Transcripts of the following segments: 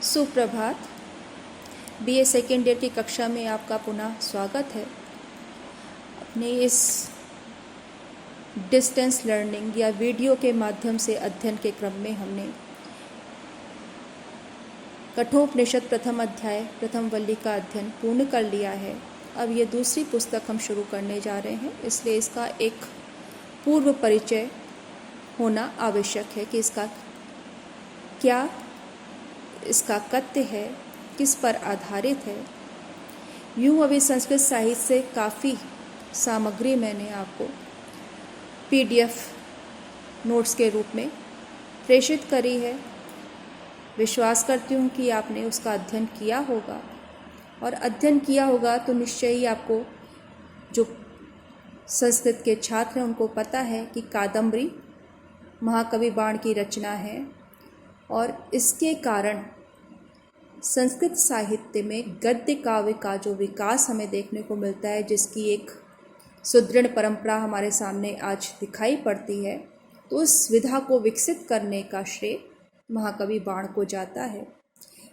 सुप्रभात। BA second year की कक्षा में आपका पुनः स्वागत है। अपने इस डिस्टेंस लर्निंग या वीडियो के माध्यम से अध्ययन के क्रम में हमने कठोपनिषद प्रथम अध्याय प्रथम वल्ली का अध्ययन पूर्ण कर लिया है। अब ये दूसरी पुस्तक हम शुरू करने जा रहे हैं, इसलिए इसका एक पूर्व परिचय होना आवश्यक है कि इसका क्या इसका कथ्य है, किस पर आधारित है। यूँ अभी संस्कृत साहित्य से काफ़ी सामग्री मैंने आपको पीडीएफ नोट्स के रूप में प्रेषित करी है। विश्वास करती हूँ कि आपने उसका अध्ययन किया होगा, और अध्ययन किया होगा तो निश्चय ही आपको, जो संस्कृत के छात्र हैं उनको पता है कि कादम्बरी महाकवि बाण की रचना है, और इसके कारण संस्कृत साहित्य में गद्य काव्य का जो विकास हमें देखने को मिलता है, जिसकी एक सुदृढ़ परंपरा हमारे सामने आज दिखाई पड़ती है, तो उस विधा को विकसित करने का श्रेय महाकवि बाण को जाता है।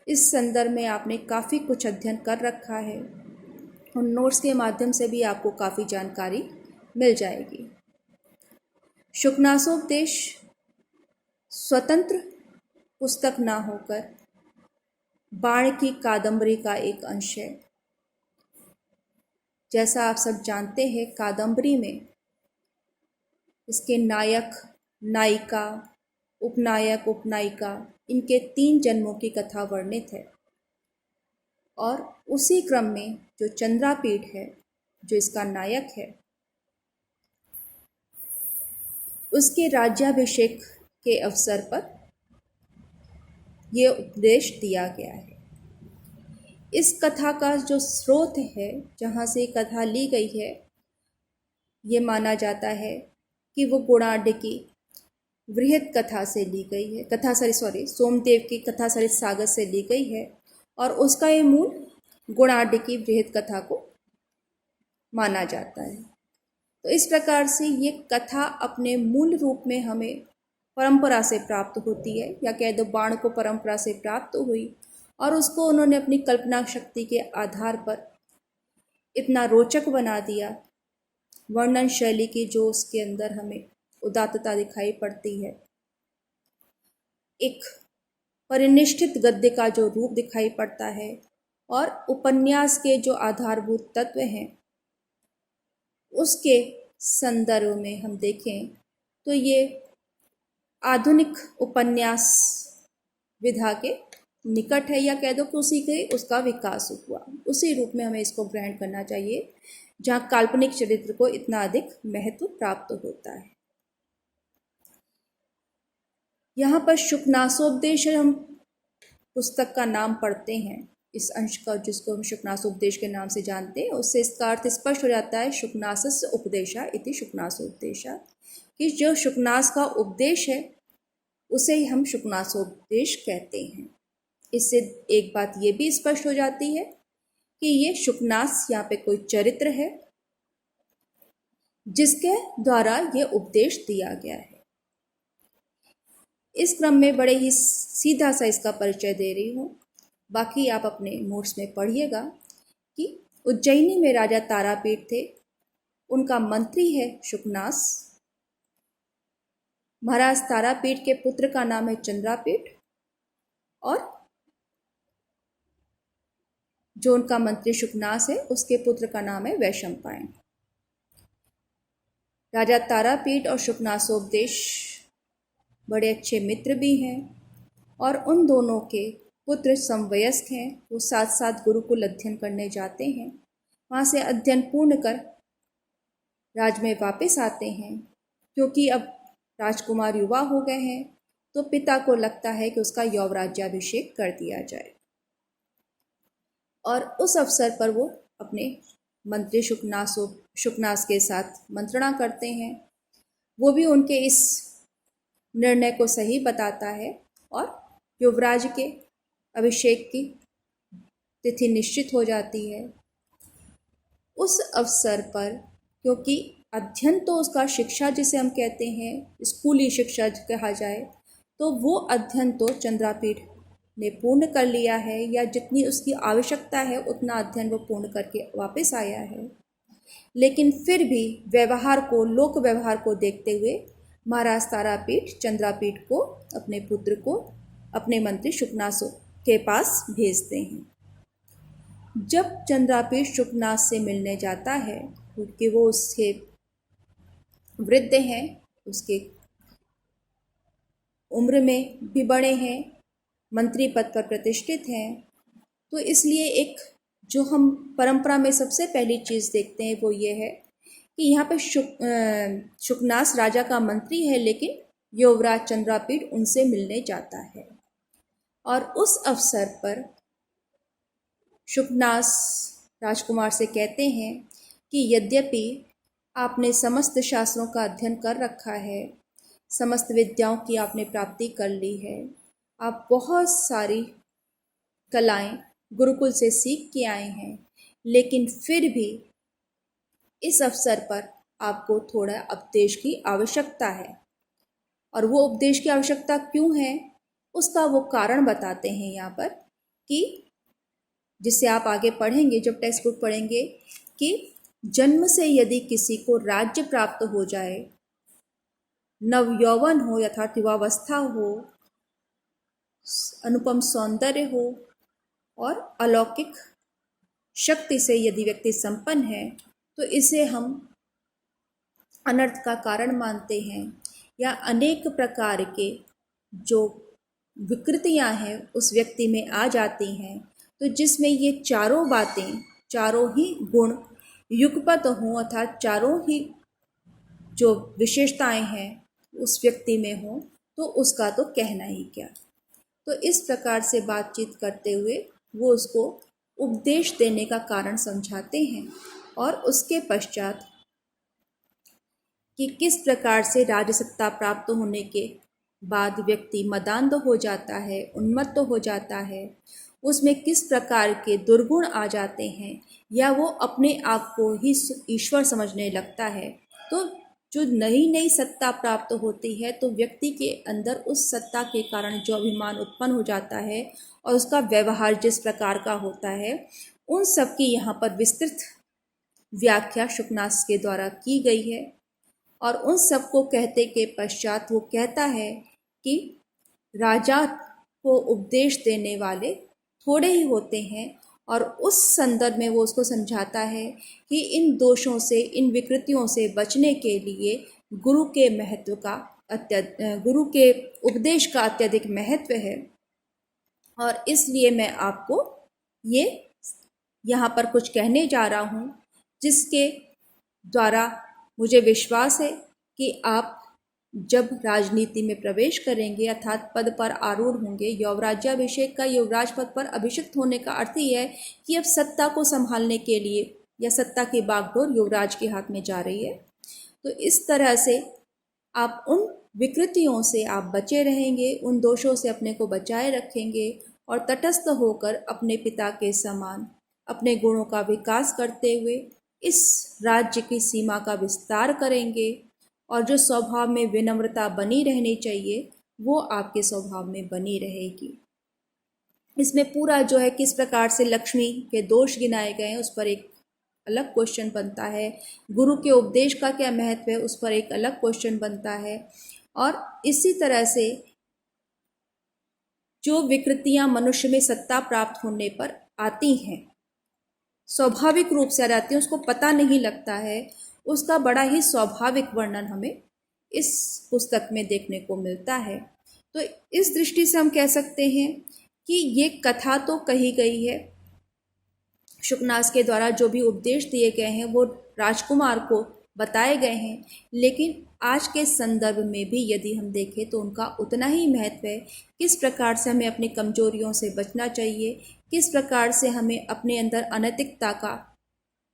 इस संदर्भ में आपने काफ़ी कुछ अध्ययन कर रखा है, उन नोट्स के माध्यम से भी आपको काफ़ी जानकारी मिल जाएगी। शुकनासोपदेश स्वतंत्र पुस्तक ना होकर बाण की कादम्बरी का एक अंश है। जैसा आप सब जानते हैं, कादम्बरी में इसके नायक, नायिका, उपनायक, उपनायिका, इनके 3 जन्मों की कथा वर्णित है, और उसी क्रम में जो चंद्रापीठ है, जो इसका नायक है, उसके राज्याभिषेक के अवसर पर यह उपदेश दिया गया है। इस कथा का जो स्रोत है, जहाँ से कथा ली गई है, ये माना जाता है कि वो गुणाढ्य वृहत कथा से ली गई है। सोमदेव की कथा सरित सागर से ली गई है, और उसका ये मूल गुणाढ्य की वृहत कथा को माना जाता है। तो इस प्रकार से ये कथा अपने मूल रूप में हमें परंपरा से प्राप्त होती है, या कह दो बाण को परंपरा से प्राप्त हुई, और उसको उन्होंने अपनी कल्पना शक्ति के आधार पर इतना रोचक बना दिया। वर्णन शैली की जो उसके अंदर हमें उदात्तता दिखाई पड़ती है, एक परिनिष्ठित गद्य का जो रूप दिखाई पड़ता है, और उपन्यास के जो आधारभूत तत्व हैं, उसके संदर्भ में हम देखें तो ये आधुनिक उपन्यास विधा के निकट है, या कह दो कि उसी के उसका विकास हुआ, उसी रूप में हमें इसको ग्रहण करना चाहिए, जहाँ काल्पनिक चरित्र को इतना अधिक महत्व प्राप्त होता है। यहाँ पर शुकनासोपदेश हम पुस्तक का नाम पढ़ते हैं, इस अंश का जिसको हम शुकनासोपदेश के नाम से जानते हैं, उससे इसका अर्थ स्पष्ट हो जाता है। शुकनासस्य उपदेशा इति शुकनासोपदेशा, कि जो शुकनास का उपदेश है उसे ही हम शुकनासोपदेश कहते हैं। इससे एक बात ये भी स्पष्ट हो जाती है कि ये शुकनास यहाँ पे कोई चरित्र है जिसके द्वारा ये उपदेश दिया गया है। इस क्रम में बड़े ही सीधा सा इसका परिचय दे रही हूँ, बाकी आप अपने नोट्स में पढ़िएगा कि उज्जैनी में राजा तारापीठ थे, उनका मंत्री है शुकनास। महाराज तारापीठ के पुत्र का नाम है चंद्रापीठ, और जो उनका मंत्री शुकनास है उसके पुत्र का नाम है वैशंपायन। राजा तारापीठ और शुकनासोपदेश बड़े अच्छे मित्र भी हैं, और उन दोनों के पुत्र समवयस्क हैं। वो साथ साथ गुरुकुल अध्ययन करने जाते हैं, वहाँ से अध्ययन पूर्ण कर राज में वापस आते हैं। क्योंकि अब राजकुमार युवा हो गए हैं, तो पिता को लगता है कि उसका यौवराज्याभिषेक कर दिया जाए, और उस अवसर पर वो अपने मंत्री शुकनास के साथ मंत्रणा करते हैं। वो भी उनके इस निर्णय को सही बताता है, और युवराज के अभिषेक की तिथि निश्चित हो जाती है। उस अवसर पर, क्योंकि अध्ययन तो उसका शिक्षा जिसे हम कहते हैं, स्कूली शिक्षा कहा जाए, तो वो अध्ययन तो चंद्रापीठ ने पूर्ण कर लिया है या जितनी उसकी आवश्यकता है उतना अध्ययन वो पूर्ण करके वापस आया है। लेकिन फिर भी व्यवहार को, लोक व्यवहार को देखते हुए महाराज तारापीठ चंद्रापीठ को, अपने पुत्र को, अपने मंत्री शुकनाथ के पास भेजते हैं। जब चंद्रापीठ शुकनाथ से मिलने जाता है, क्योंकि वो उसके वृद्ध हैं, उसके उम्र में भी बड़े हैं, मंत्री पद पर प्रतिष्ठित हैं, तो इसलिए एक जो हम परंपरा में सबसे पहली चीज़ देखते हैं वो ये है कि यहाँ पर शुकनाथ राजा का मंत्री है, लेकिन युवराज चंद्रापीठ उनसे मिलने जाता है। और उस अवसर पर शुकनाथ राजकुमार से कहते हैं कि यद्यपि आपने समस्त शास्त्रों का अध्ययन कर रखा है, समस्त विद्याओं की आपने प्राप्ति कर ली है, आप बहुत सारी कलाएं गुरुकुल से सीख के आए हैं, लेकिन फिर भी इस अवसर पर आपको थोड़ा उपदेश की आवश्यकता है। और वो उपदेश की आवश्यकता क्यों है, उसका वो कारण बताते हैं यहाँ पर, कि जिससे आप आगे पढ़ेंगे, जब टेक्स्ट बुक पढ़ेंगे, कि जन्म से यदि किसी को राज्य प्राप्त हो जाए, नवयौवन हो अर्थात युवावस्था हो, अनुपम सौंदर्य हो और अलौकिक शक्ति से यदि व्यक्ति संपन्न है, तो इसे हम अनर्थ का कारण मानते हैं, या अनेक प्रकार के जो विकृतियां हैं उस व्यक्ति में आ जाती हैं। तो जिसमें ये चारों बातें, चारों ही गुण युगपत हों, अर्थात चारों ही जो विशेषताएं हैं उस व्यक्ति में हों, तो उसका तो कहना ही क्या। तो इस प्रकार से बातचीत करते हुए वो उसको उपदेश देने का कारण समझाते हैं। और उसके पश्चात कि किस प्रकार से राजसत्ता प्राप्त होने के बाद व्यक्ति मदान्ध हो जाता है, उन्मत्त हो जाता है, उसमें किस प्रकार के दुर्गुण आ जाते हैं, या वो अपने आप को ही ईश्वर समझने लगता है। तो जो नई नई सत्ता प्राप्त होती है, तो व्यक्ति के अंदर उस सत्ता के कारण जो अभिमान उत्पन्न हो जाता है और उसका व्यवहार जिस प्रकार का होता है, उन सब की यहाँ पर विस्तृत व्याख्या शुकनाथ के द्वारा की गई है। और उन सबको कहते के पश्चात वो कहता है कि राजा को उपदेश देने वाले थोड़े ही होते हैं, और उस संदर्भ में वो उसको समझाता है कि इन दोषों से, इन विकृतियों से बचने के लिए गुरु के महत्व का गुरु के उपदेश का अत्यधिक महत्व है। और इसलिए मैं आपको ये यहाँ पर कुछ कहने जा रहा हूँ, जिसके द्वारा मुझे विश्वास है कि आप जब राजनीति में प्रवेश करेंगे, अर्थात पद पर आरूढ़ होंगे, यौवराज्याभिषेक का, युवराज पद पर अभिषिक्त होने का अर्थ ही है कि अब सत्ता को संभालने के लिए या सत्ता की बागडोर युवराज के हाथ में जा रही है। तो इस तरह से आप उन विकृतियों से आप बचे रहेंगे, उन दोषों से अपने को बचाए रखेंगे, और तटस्थ होकर अपने पिता के समान अपने गुणों का विकास करते हुए इस राज्य की सीमा का विस्तार करेंगे। और जो स्वभाव में विनम्रता बनी रहनी चाहिए, वो आपके स्वभाव में बनी रहेगी। इसमें पूरा जो है किस प्रकार से लक्ष्मी के दोष गिनाए गए हैं, उस पर एक अलग क्वेश्चन बनता है। गुरु के उपदेश का क्या महत्व है, उस पर एक अलग क्वेश्चन बनता है। और इसी तरह से जो विकृतियां मनुष्य में सत्ता प्राप्त होने पर आती हैं, स्वाभाविक रूप से आ जाती हैं, उसको पता नहीं लगता है, उसका बड़ा ही स्वाभाविक वर्णन हमें इस पुस्तक में देखने को मिलता है। तो इस दृष्टि से हम कह सकते हैं कि ये कथा तो कही गई है, शुकनाथ के द्वारा जो भी उपदेश दिए गए हैं वो राजकुमार को बताए गए हैं, लेकिन आज के संदर्भ में भी यदि हम देखें तो उनका उतना ही महत्व है। किस प्रकार से हमें अपनी कमजोरियों से बचना चाहिए, किस प्रकार से हमें अपने अंदर अनैतिकता का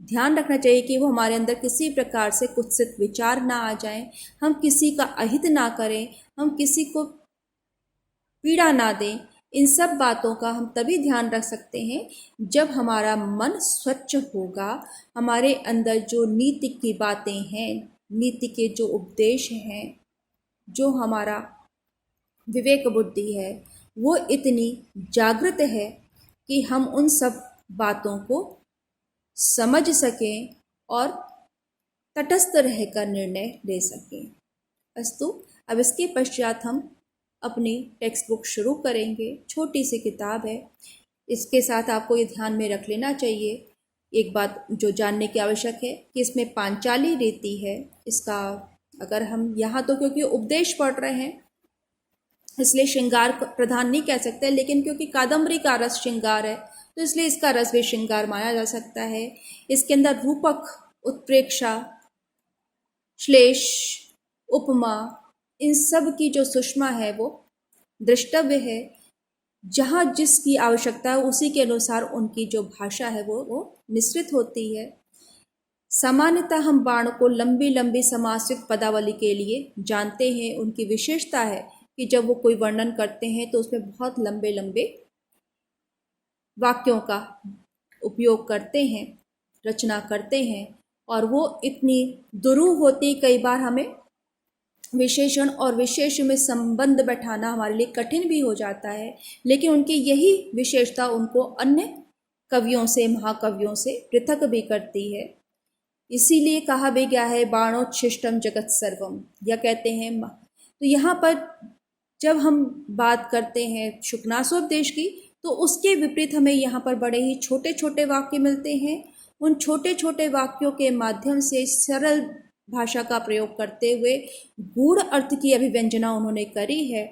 ध्यान रखना चाहिए कि वो हमारे अंदर किसी प्रकार से कुत्सित विचार ना आ जाएं, हम किसी का अहित ना करें, हम किसी को पीड़ा ना दें। इन सब बातों का हम तभी ध्यान रख सकते हैं जब हमारा मन स्वच्छ होगा, हमारे अंदर जो नीति की बातें हैं, नीति के जो उपदेश हैं, जो हमारा विवेक बुद्धि है, वो इतनी जागृत है कि हम उन सब बातों को समझ सकें और तटस्थ रहकर निर्णय ले सकें। अस्तु, अब इसके पश्चात हम अपनी टेक्स्ट बुक शुरू करेंगे। छोटी सी किताब है। इसके साथ आपको ये ध्यान में रख लेना चाहिए, एक बात जो जानने की आवश्यक है कि इसमें पांचाली रीति है। इसका अगर हम यहाँ तो क्योंकि उपदेश पढ़ रहे हैं इसलिए श्रृंगार प्रधान नहीं कह सकते, लेकिन क्योंकि कादम्बरी का रस श्रृंगार है तो इसलिए इसका रस भी श्रृंगार माना जा सकता है। इसके अंदर रूपक, उत्प्रेक्षा, श्लेष, उपमा, इन सब की जो सुषमा है वो दृष्टव्य है। जहाँ जिसकी आवश्यकता है उसी के अनुसार उनकी जो भाषा है वो मिश्रित होती है। सामान्यतः हम बाण को लंबी लंबी समासयुक्त पदावली के लिए जानते हैं। उनकी विशेषता है कि जब वो कोई वर्णन करते हैं तो उसमें बहुत लंबे लंबे वाक्यों का उपयोग करते हैं, रचना करते हैं, और वो इतनी दुरूह होती, कई बार हमें विशेषण और विशेष में संबंध बैठाना हमारे लिए कठिन भी हो जाता है। लेकिन उनकी यही विशेषता उनको अन्य कवियों से, महाकवियों से पृथक भी करती है। इसीलिए कहा भी गया है बाणोच्छिष्टम जगत सर्वम, या कहते हैं। तो यहाँ पर जब हम बात करते हैं शुकनासोपदेश की तो उसके विपरीत हमें यहाँ पर बड़े ही छोटे छोटे वाक्य मिलते हैं। उन छोटे छोटे वाक्यों के माध्यम से सरल भाषा का प्रयोग करते हुए गूढ़ अर्थ की अभिव्यंजना उन्होंने करी है,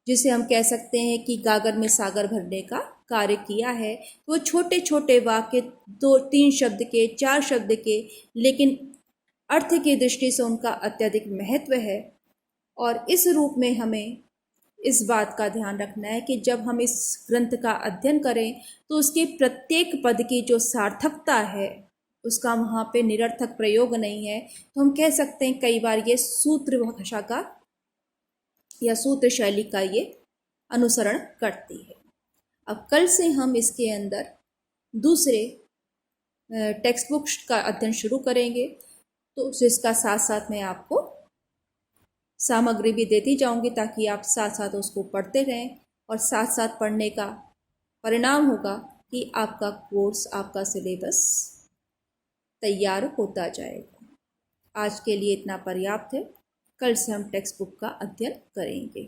जिसे हम कह सकते हैं कि गागर में सागर भरने का कार्य किया है। वो छोटे छोटे वाक्य 2-3 शब्द के, 4 शब्द के, लेकिन अर्थ की दृष्टि से उनका अत्यधिक महत्व है। और इस रूप में हमें इस बात का ध्यान रखना है कि जब हम इस ग्रंथ का अध्ययन करें तो उसके प्रत्येक पद की जो सार्थकता है उसका वहाँ पे निरर्थक प्रयोग नहीं है। तो हम कह सकते हैं कई बार ये सूत्र भाषा का या सूत्र शैली का ये अनुसरण करती है। अब कल से हम इसके अंदर दूसरे टेक्स्ट बुक का अध्ययन शुरू करेंगे, तो जिसका साथ साथ मैं आपको सामग्री भी देती जाऊंगी ताकि आप साथ साथ उसको पढ़ते रहें, और साथ साथ पढ़ने का परिणाम होगा कि आपका कोर्स, आपका सिलेबस तैयार होता जाएगा। आज के लिए इतना पर्याप्त है। कल से हम टेक्स्ट बुक का अध्ययन करेंगे।